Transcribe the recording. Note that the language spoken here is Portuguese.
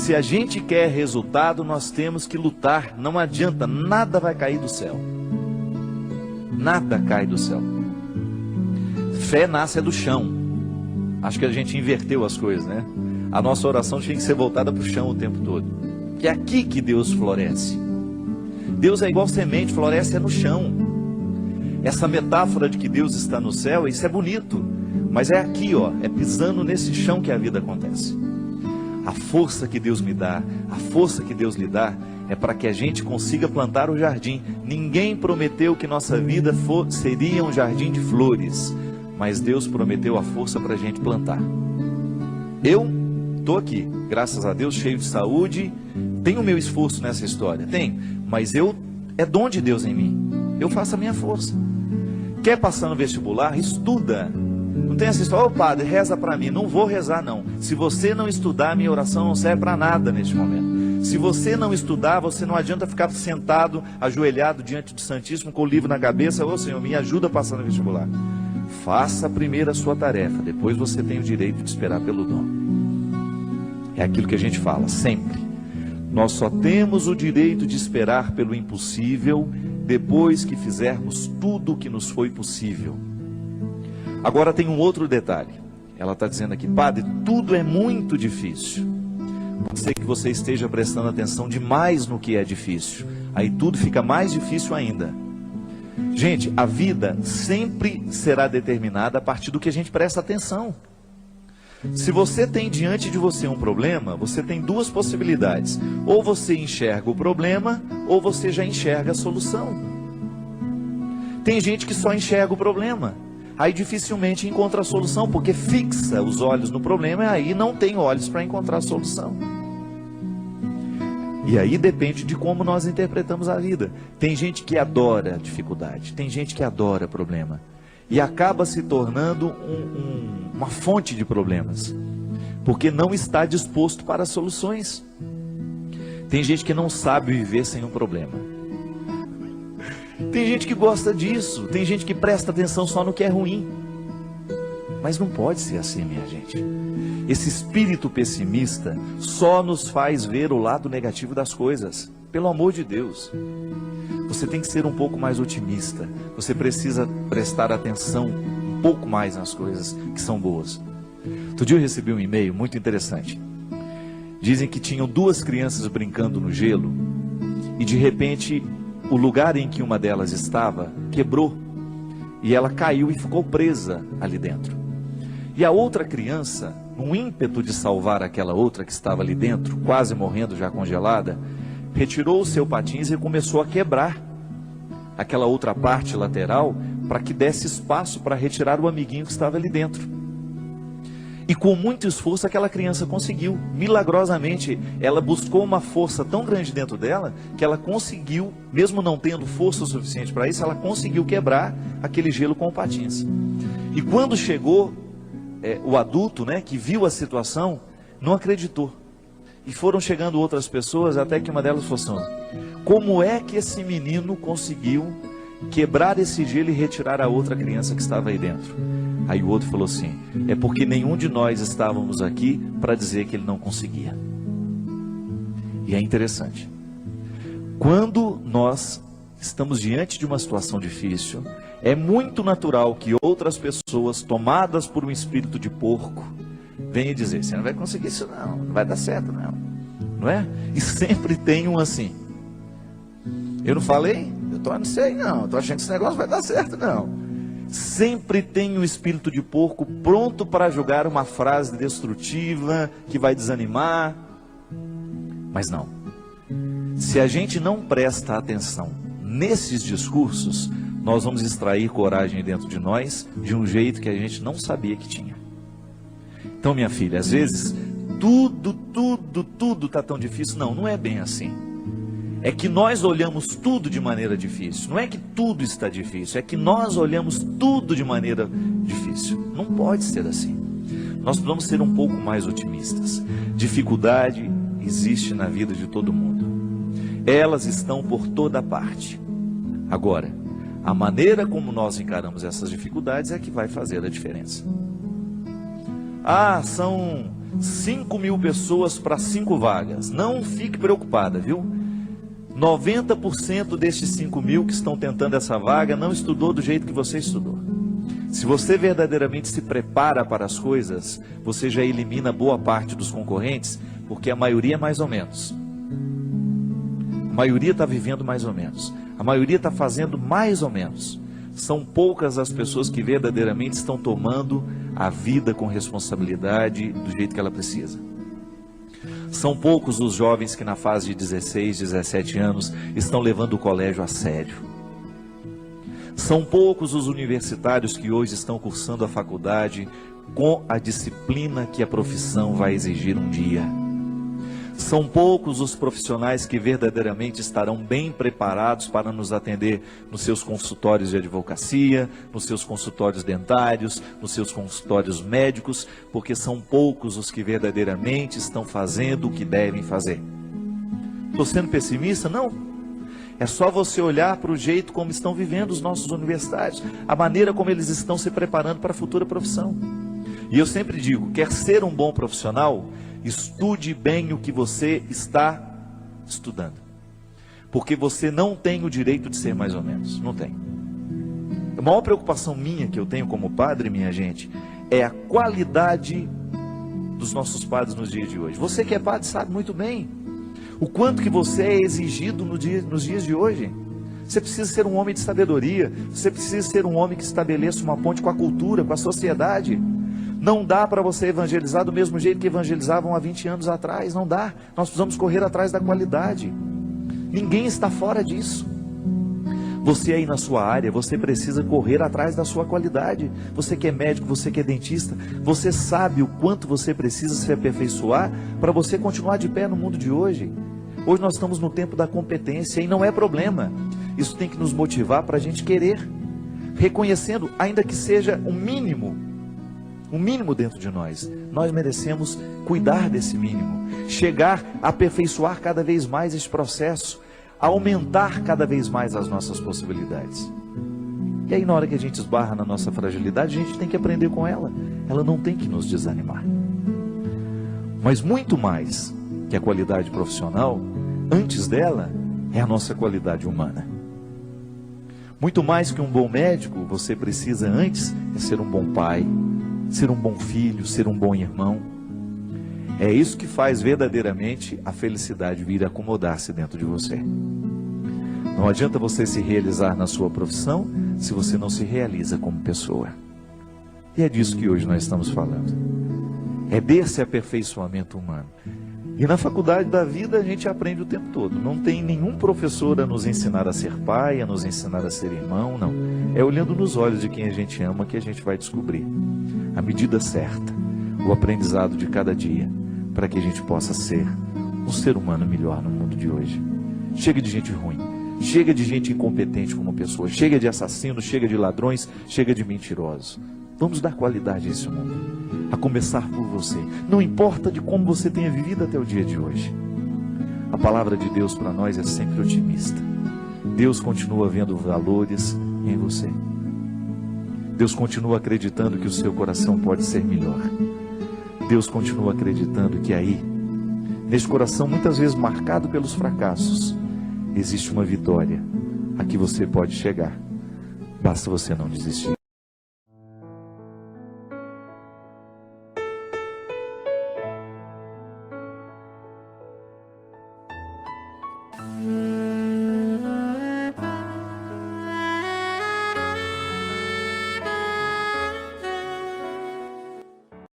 Se a gente quer resultado, nós temos que lutar. Não adianta, nada vai cair do céu. Nada cai do céu. Fé nasce do chão. Acho que a gente inverteu as coisas, né? A nossa oração tinha que ser voltada para o chão o tempo todo. Que é aqui que Deus floresce. Deus é igual semente, floresce no chão. Essa metáfora de que Deus está no céu, isso é bonito. Mas é aqui, ó, é pisando nesse chão que a vida acontece. A força que Deus me dá, a força que Deus lhe dá, é para que a gente consiga plantar o jardim. Ninguém prometeu que nossa vida seria um jardim de flores, mas Deus prometeu a força para a gente plantar. Eu estou aqui, graças a Deus, cheio de saúde, tenho o meu esforço nessa história, tem, mas é dom de Deus em mim, eu faço a minha força. Quer passar no vestibular? Estuda. Não tem essa história, ô padre, reza para mim. Não vou rezar não. Se você não estudar, minha oração não serve para nada neste momento. Se você não estudar, você não adianta ficar sentado, ajoelhado diante do Santíssimo com o livro na cabeça. Ô Senhor, me ajuda a passar no vestibular. Faça primeiro a sua tarefa, depois você tem o direito de esperar pelo dom. É aquilo que a gente fala sempre. Nós só temos o direito de esperar pelo impossível depois que fizermos tudo o que nos foi possível. Agora tem um outro detalhe. Ela está dizendo aqui, padre, tudo é muito difícil. Pode ser que você esteja prestando atenção demais no que é difícil. Aí tudo fica mais difícil ainda. Gente, a vida sempre será determinada a partir do que a gente presta atenção. Se você tem diante de você um problema, você tem duas possibilidades. Ou você enxerga o problema, ou você já enxerga a solução. Tem gente que só enxerga o problema. Aí dificilmente encontra a solução, porque fixa os olhos no problema e aí não tem olhos para encontrar a solução. E aí depende de como nós interpretamos a vida. Tem gente que adora dificuldade, tem gente que adora problema. E acaba se tornando uma fonte de problemas, porque não está disposto para soluções. Tem gente que não sabe viver sem um problema. Tem gente que gosta disso, tem gente que presta atenção só no que é ruim. Mas não pode ser assim, minha gente. Esse espírito pessimista só nos faz ver o lado negativo das coisas. Pelo amor de Deus. Você tem que ser um pouco mais otimista. Você precisa prestar atenção um pouco mais nas coisas que são boas. Outro dia eu recebi um e-mail muito interessante. Dizem que tinham duas crianças brincando no gelo e de repente o lugar em que uma delas estava quebrou e ela caiu e ficou presa ali dentro. E a outra criança, num ímpeto de salvar aquela outra que estava ali dentro, quase morrendo já congelada, retirou o seu patins e começou a quebrar aquela outra parte lateral para que desse espaço para retirar o amiguinho que estava ali dentro. E com muito esforço aquela criança conseguiu, milagrosamente, ela buscou uma força tão grande dentro dela, que ela conseguiu, mesmo não tendo força suficiente para isso, ela conseguiu quebrar aquele gelo com o patins. E quando chegou o adulto, né, que viu a situação, não acreditou. E foram chegando outras pessoas, até que uma delas falou assim, como é que esse menino conseguiu quebrar esse gelo e retirar a outra criança que estava aí dentro? Aí o outro falou assim, é porque nenhum de nós estávamos aqui para dizer que ele não conseguia. E é interessante. Quando nós estamos diante de uma situação difícil, é muito natural que outras pessoas, tomadas por um espírito de porco, venham dizer, você não vai conseguir isso não, não vai dar certo não é? E sempre tem um assim, eu não falei? Eu não sei não, estou achando que esse negócio vai dar certo não. Sempre tem um espírito de porco pronto para jogar uma frase destrutiva, que vai desanimar. Mas não. Se a gente não presta atenção nesses discursos, nós vamos extrair coragem dentro de nós, de um jeito que a gente não sabia que tinha. Então, minha filha, às vezes, tudo está tão difícil. Não, não é bem assim. É que nós olhamos tudo de maneira difícil. Não é que tudo está difícil, é que nós olhamos tudo de maneira difícil. Não pode ser assim. Nós precisamos ser um pouco mais otimistas. Dificuldade existe na vida de todo mundo. Elas estão por toda parte. Agora, a maneira como nós encaramos essas dificuldades é que vai fazer a diferença. Ah, 5.000 pessoas para 5 vagas. Não fique preocupada, viu? 90% destes 5.000 que estão tentando essa vaga não estudou do jeito que você estudou. Se você verdadeiramente se prepara para as coisas, você já elimina boa parte dos concorrentes, porque a maioria é mais ou menos. A maioria está vivendo mais ou menos. A maioria está fazendo mais ou menos. São poucas as pessoas que verdadeiramente estão tomando a vida com responsabilidade do jeito que ela precisa. São poucos os jovens que na fase de 16, 17 anos estão levando o colégio a sério. São poucos os universitários que hoje estão cursando a faculdade com a disciplina que a profissão vai exigir um dia. São poucos os profissionais que verdadeiramente estarão bem preparados para nos atender nos seus consultórios de advocacia, nos seus consultórios dentários, nos seus consultórios médicos, porque são poucos os que verdadeiramente estão fazendo o que devem fazer. Estou sendo pessimista? Não. É só você olhar para o jeito como estão vivendo os nossos universitários, a maneira como eles estão se preparando para a futura profissão. E eu sempre digo, quer ser um bom profissional, estude bem o que você está estudando. Porque você não tem o direito de ser mais ou menos, não tem. A maior preocupação minha que eu tenho como padre, minha gente, é a qualidade dos nossos padres nos dias de hoje. Você que é padre sabe muito bem o quanto que você é exigido nos dias de hoje. Você precisa ser um homem de sabedoria, você precisa ser um homem que estabeleça uma ponte com a cultura, com a sociedade. Não dá para você evangelizar do mesmo jeito que evangelizavam há 20 anos atrás, não dá. Nós precisamos correr atrás da qualidade. Ninguém está fora disso. Você aí na sua área, você precisa correr atrás da sua qualidade. Você que é médico, você que é dentista, você sabe o quanto você precisa se aperfeiçoar para você continuar de pé no mundo de hoje. Hoje nós estamos no tempo da competência e não é problema. Isso tem que nos motivar para a gente querer, reconhecendo, ainda que seja um mínimo dentro de nós. Nós merecemos cuidar desse mínimo, chegar a aperfeiçoar cada vez mais esse processo, aumentar cada vez mais as nossas possibilidades. E aí na hora que a gente esbarra na nossa fragilidade, a gente tem que aprender com ela. Ela não tem que nos desanimar. Mas muito mais que a qualidade profissional, antes dela é a nossa qualidade humana. Muito mais que um bom médico, você precisa antes é ser um bom pai, ser um bom filho, ser um bom irmão. É isso que faz verdadeiramente a felicidade vir acomodar-se dentro de você. Não adianta você se realizar na sua profissão se você não se realiza como pessoa. E é disso que hoje nós estamos falando. É desse aperfeiçoamento humano. E na faculdade da vida a gente aprende o tempo todo. Não tem nenhum professor a nos ensinar a ser pai, a nos ensinar a ser irmão, não. É olhando nos olhos de quem a gente ama que a gente vai descobrir a medida certa, o aprendizado de cada dia, para que a gente possa ser um ser humano melhor no mundo de hoje. Chega de gente ruim, chega de gente incompetente como pessoa, chega de assassinos, chega de ladrões, chega de mentirosos. Vamos dar qualidade a esse mundo, a começar por você. Não importa de como você tenha vivido até o dia de hoje. A palavra de Deus para nós é sempre otimista. Deus continua vendo valores em você. Deus continua acreditando que o seu coração pode ser melhor. Deus continua acreditando que aí, neste coração muitas vezes marcado pelos fracassos, existe uma vitória a que você pode chegar. Basta você não desistir.